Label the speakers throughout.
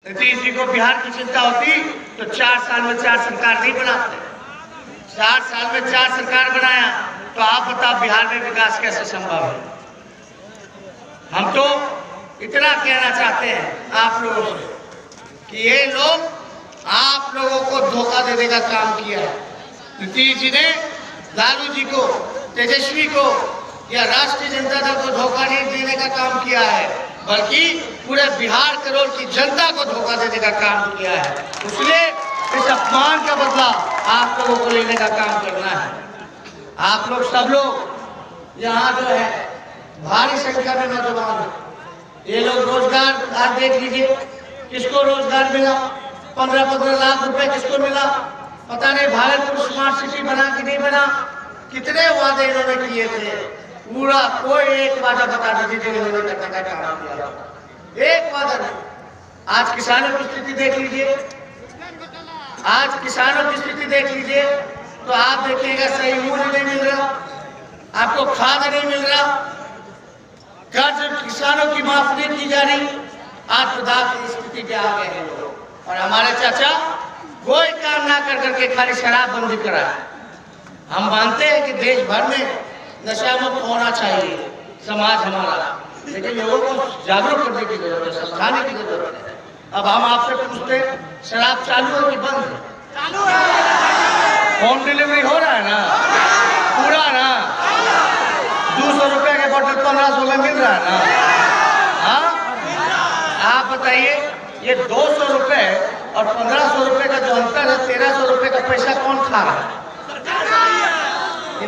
Speaker 1: नीतीश जी को बिहार की चिंता होती तो 4 साल में 4 सरकार नहीं बनाते। 4 साल में 4 सरकार बनाया तो आप बताओ बिहार में विकास कैसे संभव है। हम तो इतना कहना चाहते हैं आप लोगों से कि ये लोग आप लोगों को धोखा देने का काम किया है। नीतीश जी ने लालू जी को, तेजस्वी को या राष्ट्रीय जनता दल को धोखा नहीं देने का काम किया है, बल्कि पूरे बिहार करोड़ की जनता को धोखा देने का काम किया है। इसलिए इस अपमान का बदला आप लोगों को लेने का काम करना है। आप लोग सब लोग यहाँ जो है भारी संख्या में नौजवान हैं। ये लोग रोजगार आज देख लीजिए, किसको रोजगार मिला, 15-15 लाख रुपए किसको मिला, पता नहीं। भागलपुर स्मार्ट सिटी बना कि नहीं बना, कितने वादे इन्होंने किए थे, पूरा कोई एक वादा बता दीजिए जो इन्होंने करने का काम किया, एक वादा नहीं। आज किसानों की स्थिति देख लीजिए, आज किसानों की स्थिति देख लीजिए तो आप देखिएगा सही मूल्य नहीं मिल रहा, आपको खाद नहीं मिल रहा, कर्ज किसानों की माफ नहीं की जा रही। आज प्रधान की स्थिति पे आ गए हैं लोग। और हमारे चाचा कोई काम ना कर करके खाली शराबबंदी करा है। हम मानते हैं कि देश भर में नशा मुक्त होना चाहिए समाज हमारा, लेकिन लोगों को जागरूक करने की जरूरत है, समझाने की जरूरत है। अब हम आपसे पूछते हैं, शराब चालू है कि बंद? चालू है। होम डिलीवरी हो रहा है ना पूरा ना? 200 रुपए के बोतल 1500 में मिल रहा है ना? हाँ, आप बताइए, ये 200 रुपए और 1500 रुपए का जो अंतर है, 1300 रुपए का पैसा कौन खा रहा है?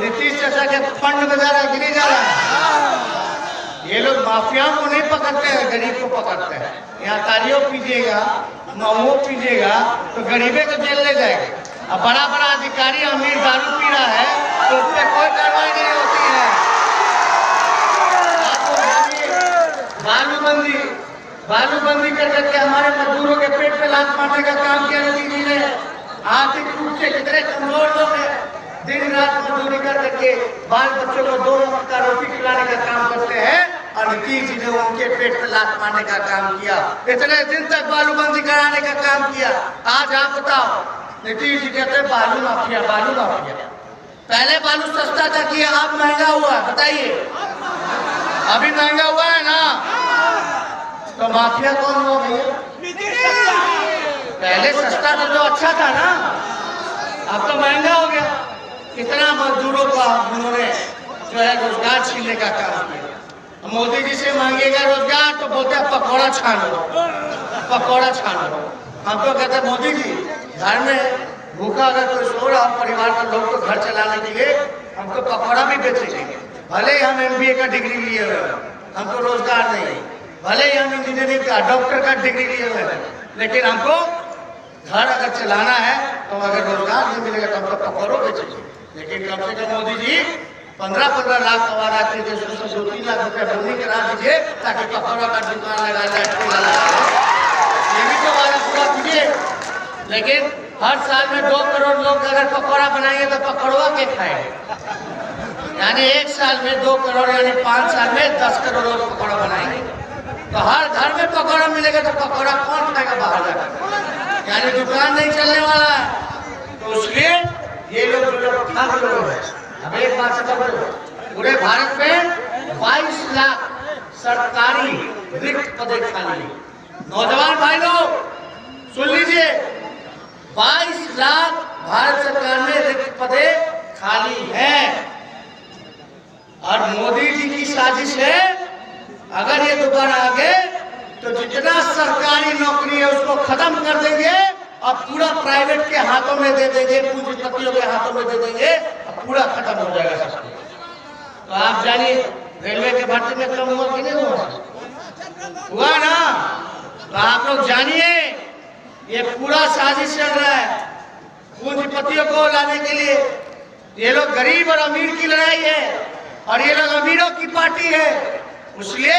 Speaker 1: नीतीश चाचा के फंड में जा रहा है कि नहीं जा रहा है? ये लोग माफियाओं को नहीं पकड़ते हैं, गरीब को पकड़ते हैं। यहाँ तालियों पीजिएगा, महुओं पीजिएगा तो गरीबे को जेल ले जाएगा। अब बड़ा बड़ा अधिकारी अमीर दारू पी रहा है तो उस पर कोई कार्रवाई नहीं होती है। बालूबंदी कर करके हमारे मजदूरों के पेट पे लात मारने का काम किया नीतीश जी ने। आर्थिक रूप से कितने कमजोर लोग हैं, दिन रात मजदूरी कर करके बाल बच्चों को 2 वक्त का रोटी खिलाने का काम करते हैं, और नीतीश जी ने उनके पेट पे लात मारने का काम किया। इतने दिन तक बालूबंदी कराने का काम किया। आज आप बताओ, नीतीश जी कहते हैं बालू माफिया, बालू माफिया। पहले बालू सस्ता था कि अब महंगा हुआ? बताइए, अभी महंगा हुआ है ना? तो माफिया कौन हुआ भैया? पहले सस्ता था तो अच्छा था ना, अब तो महंगा हो गया। कितना मजदूरों का उन्होंने जो है रोजगार छीनने का काम किया। मोदी जी से मांगेगा रोजगार तो बोलते हैं पकौड़ा छानो, पकौड़ा छानो। हम तो कहते हैं मोदी जी, घर में भूखा अगर कोई सो रहा हो, परिवार के लोग को घर चलाने के लिए हमको पकौड़ा भी बेचेंगे। भले ही हम MBA का डिग्री लिए हुए, हमको रोजगार नहीं। भले ही हम इंजीनियरिंग का, डॉक्टर का डिग्री लिए हुए हैं, लेकिन हमको घर अगर चलाना है तो अगर रोजगार नहीं मिलेगा तो हमको पकौड़ों बेचेंगे। लेकिन कम से कम मोदी जी 15-15 लाख कमा रखते थे, उसमें 2-3 लाख रुपया बोनी करा दीजिए ताकि पकौड़ा का दुकान लगा जाए। ये भी तो वादा पूरा कीजिए। लेकिन हर साल में 2 करोड़ लोग अगर पकौड़ा बनाएंगे तो पकौड़ा के खाएंगे, यानी 1 साल में 2 करोड़, यानी 5 साल में 10 करोड़ लोग पकौड़ा बनाएंगे। तो हर घर में पकौड़ा मिलेगा तो पकौड़ा कौन खाएगा बाहर जाकर? यानी दुकान नहीं चलने वाला है। तो इसलिए ये लोग ठग लोग हैं। अब एक बात समझ लो, पूरे भारत में 22 लाख सरकारी रिक्त पदे खाली। नौजवान भाई लोग सुन लीजिए, 22 लाख भारत सरकार में रिक्त पदे खाली हैं। और मोदी जी की साजिश है, अगर ये दोबारा आ गए तो जितना सरकारी नौकरी है उसको खत्म कर देंगे और पूरा प्राइवेट के हाथों में दे देंगे, पूंजीपतियों के हाथों में दे देंगे, पूरा खत्म हो जाएगा सब। तो आप जानिए, रेलवे के भर्ती में कम हुआ कि नहीं हुआ? हुआ ना? तो आप लोग जानिए, ये पूरा साजिश चल रहा है पूंजीपतियों को लाने के लिए। ये लोग गरीब और अमीर की लड़ाई है, और ये लोग अमीरों की पार्टी है। इसलिए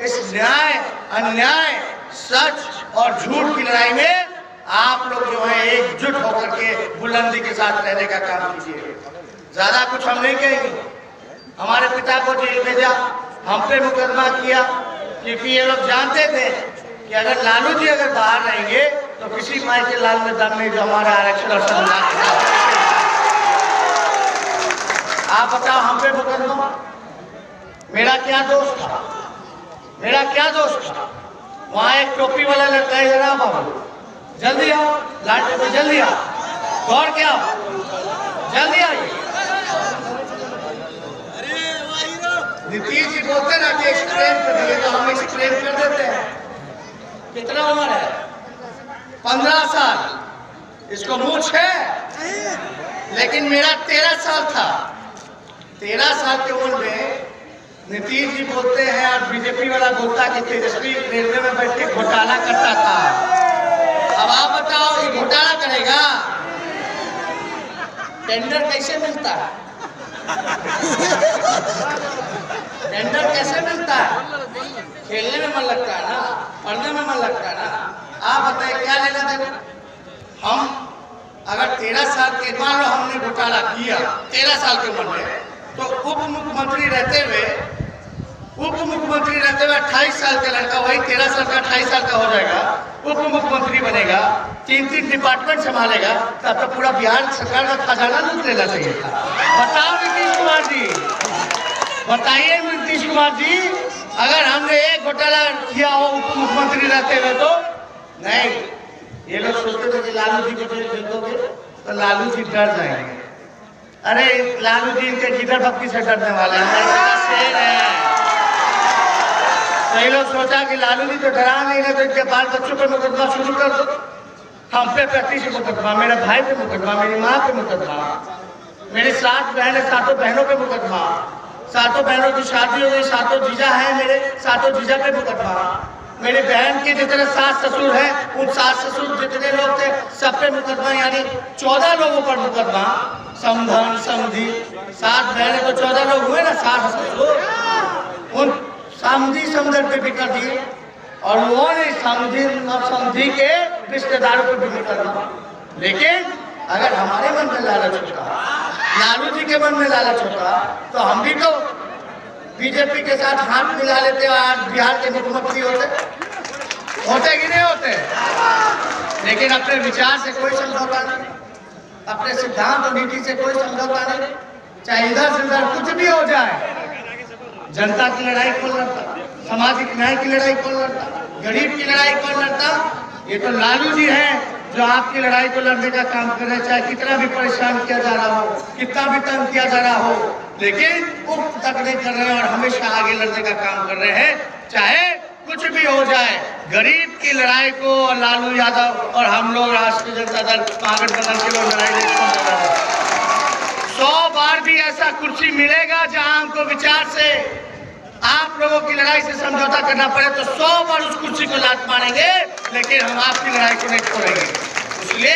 Speaker 1: इस न्याय, अन्याय, सच और झूठ की लड़ाई में आप लोग जो है एकजुट होकर के बुलंदी के साथ रहने का काम कीजिए। ज्यादा कुछ हम नहीं कहेंगे। हमारे पिता को जेल भेजा, हम पे मुकदमा किया, क्योंकि ये लोग जानते थे कि अगर लालू जी अगर बाहर रहेंगे किसी माई के लाल में दम नहीं जो हमारे आरक्षण और संविधान के साथ। आप बताओ हम पे मुकदमा, मेरा क्या दोष था? मेरा क्या दोष था? वहां एक टोपी वाला लड़का है, जरा बाबू जल्दी आओ, लाटे पे जल्दी आओ, दौड़ के आओ, जल्दी आइए। नीतीश जी बोलते ना कि एक्सप्लेन कर दिए, तो हम एक्सप्लेन कर देते हैं। कितना उम्र है? 15 साल। इसको मूछ है, लेकिन मेरा 13 साल था। 13 साल की उम्र में नीतीश जी बोलते हैं और बीजेपी वाला बोलता कि तेजस्वी रेलवे में बैठ के घोटाला करता था। अब आप बताओ, ये घोटाला करेगा? टेंडर कैसे मिलता है? टेंडर कैसे मिलता है? खेलने में मन लगता है ना, पढ़ने में मन लगता है ना। आप बताइए क्या लेना देना? हम अगर 13 साल के, मान लो हमने घोटाला किया 13 साल की उम्र में, तो उप मुख्यमंत्री रहते हुए 28 साल का लड़का, वही 13 साल का 28 साल का हो जाएगा, उप मुख्यमंत्री बनेगा, 3 डिपार्टमेंट संभालेगा, तब तो पूरा बिहार सरकार का खजाना लूट लेना चाहिए था। बताओ नीतीश कुमार जी, बताइए नीतीश कुमार जी, अगर हमने एक घोटाला किया हो उप मुख्यमंत्री रहते हुए तो नहीं। ये लोग सोचते थे कि लालू जी को जेल भेज दोगे तो लालू जी डर जाएंगे। अरे लालू जी इनके गिदड़ भक्ति से डरने वाले हैं, शेर है। कई लोग सोचा कि लालू जी तो डरा नहीं है, तो इनके बाल बच्चों पे मुकदमा शुरू कर दो। हम पे 35 मुकदमा, मेरे भाई पे मुकदमा, मेरी माँ पे मुकदमा, मेरी 7 बहन है, 7 बहनों पे मुकदमा, 7 बहनों की शादी हो गई, 7 जीजा है मेरे, 7 जीजा पे मुकदमा, मेरी बहन के जितने सास ससुर हैं उन सास ससुर जितने लोग थे सब पे मुकदमा, यानी 14 लोगों पर मुकदमा। समधन समधी 7 बहनें तो 14 लोग हुए ना, सास ससुर, उन समधी समधन पे भी कर दिए। और वो ने समधी के रिश्तेदारों पे भी मुकदमा। लेकिन अगर हमारे मन में लालच होता, लालू जी के मन में लालच होता, तो हम भी तो बीजेपी के साथ हाथ मिला लेते और आज बिहार के मुख्यमंत्री होते कि नहीं होते? लेकिन अपने विचार से कोई समझौता नहीं, अपने सिद्धांत और नीति से कोई समझौता नहीं, चाहे इधर से उधर कुछ भी हो जाए। जनता की लड़ाई कौन लड़ता? सामाजिक न्याय की लड़ाई कौन लड़ता? गरीब की लड़ाई कौन लड़ता? ये तो लालू जी हैं जो आपकी लड़ाई को लड़ने का काम कर रहे हैं। चाहे कितना भी परेशान किया जा रहा हो, कितना भी तंग किया जा रहा हो, लेकिन उफ तक नहीं कर रहे हैं और हमेशा आगे लड़ने का काम कर रहे हैं। चाहे कुछ भी हो जाए, गरीब की लड़ाई को लालू यादव और हम लोग राष्ट्रीय जनता दल महागठबंधन के लोग लड़ाई देखते हैं। 100 बार भी ऐसा कुर्सी मिलेगा जहां हमको विचार से आप लोगों की लड़ाई से समझौता करना पड़े, तो 100 बार उस कुर्सी को लात मारेंगे, लेकिन हम आपकी लड़ाई को नहीं छोड़ेंगे। इसलिए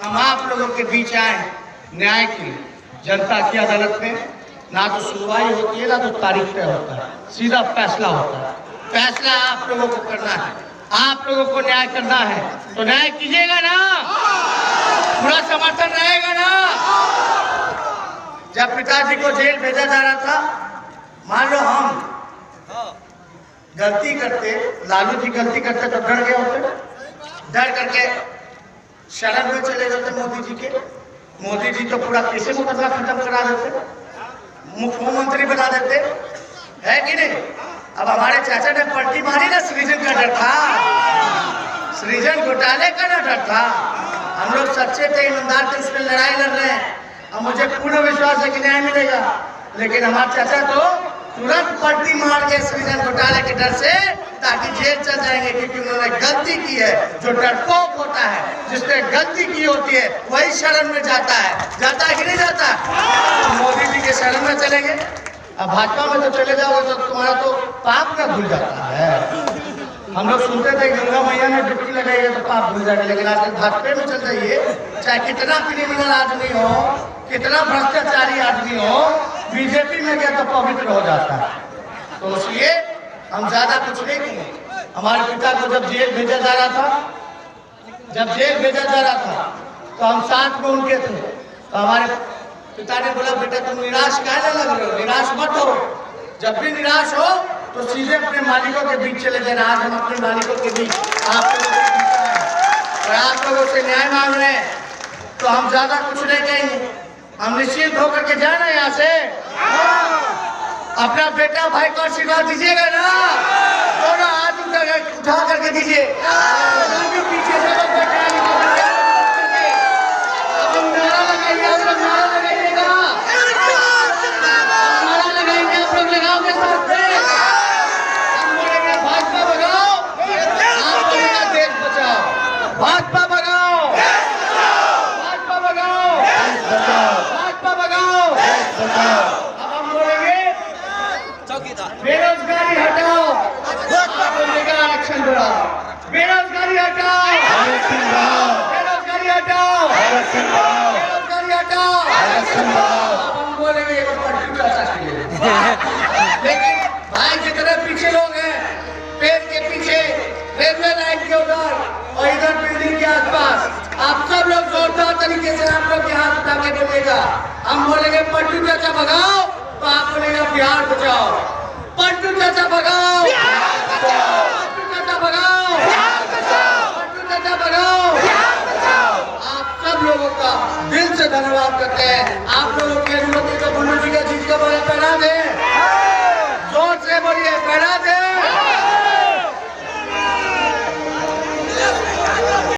Speaker 1: हम आप लोगों के बीच आए न्याय की, जनता की अदालत में ना तो सुनवाई होती है, ना तो तारीख तय होता है, सीधा फैसला होता है। फैसला आप लोगों को करना है, आप लोगों को न्याय करना है, तो न्याय कीजिएगा ना? पूरा समर्थन रहेगा ना? जब पिताजी को जेल भेजा जा रहा था, मान लो हम गलती करते, लालू जी गलती करते तो डर गए होते, डर करके शरण में चले जाते मोदी जी के। मोदी जी तो पूरा कैसे मुकदमा खत्म करा देते, मुख्यमंत्री बना देते, है कि नहीं? अब हमारे चाचा ने पलटी मारी ना, सृजन का डर था, सृजन घोटाले का ना डर था। हम लोग सच्चे थे, ईमानदार थे, उसमें लड़ाई लड़ रहे हैं। अब मुझे पूर्ण विश्वास है कि न्याय मिलेगा, लेकिन हमारे चाचा तो तुरंत पलटी मार के सृजन घोटाले के डर से, ताकि जेल चल जाएंगे, क्योंकि उन्होंने गलती की है। जो डरपोक होता है, जिसने गलती की होती है, वही शरण में जाता है कि नहीं जाता? तो मोदी जी के शरण में चलेंगे। अब भाजपा में तो चले जाओगे तो तुम्हारा तो पाप का भूल जाता है। हम लोग सुनते थे गंगा मैया ने डुबकी लगाई है तो पाप भूल जाएगा, लेकिन आज भाजपा में चल जाइए, चाहे कितना क्रिमिनल आदमी हो, कितना भ्रष्टाचारी आदमी हो, बीजेपी में गया तो पवित्र हो जाता है। तो इसलिए हम ज्यादा कुछ नहीं कहेंगे। हमारे पिता को जब जेल भेजा जा रहा था, तो हम साथ में उनके थे। तो हमारे पिता ने बोला, बेटा तुम निराश काहे लग रहे हो? निराश मत हो, जब भी निराश हो तो सीधे अपने मालिकों के बीच चले जाना। आज हम अपने मालिकों के बीच आप लोगों के बीच आए और आप लोगों से न्याय मांग रहे हैं, तो हम ज्यादा कुछ नहीं कहेंगे। हम निश्चिंत होकर के जाना यहाँ से। अपना बेटा भाई को आशीर्वाद दीजिएगा ना, दोनों हाथ उठा करके दीजिए। पीछे से लोग बैठे हैं, अब हम नारा लगाइए, आप लोग नारा लगाइएगा, नारा लगाएंगे, आप लोग लगाओगे साथ में। हम बोलेंगे भाजपा भगाओ, आप बोलेगा देश बचाओ। भाजपा भगाओ, भाजपा भगाओ, भाजपा भगाओ। अब हम बोलेंगे बेरोजगारी हटाओ, आप बोलेगा आरक्षण बढ़ाओ। बेरोजगारी हटाओ, बेरोजगारी हटाओ, बेरोजगारी हटाओ। अब हम बोलेंगे एक पट्टी चाचा के लिए। लेकिन भाई जितने पीछे लोग हैं, पेड़ के पीछे, रेलवे लाइन के उधर और इधर बिल्डिंग के आसपास, आप सब लोग जोरदार तरीके से आप लोग हाथ उठा के बोलिएगा। हम बोलेंगे पट्टू चाचा भगाओ, तो आप बोलेगा बिहार बचाओ। पट्टू चाचा भगाओ, पट्टू चाचा भगाओ, पट्टू चाचा भगाओ। आप सब लोगों का दिल से धन्यवाद करते हैं। आप लोगों की अनुमति को बुल्लू जी का जीत का बड़ा पहना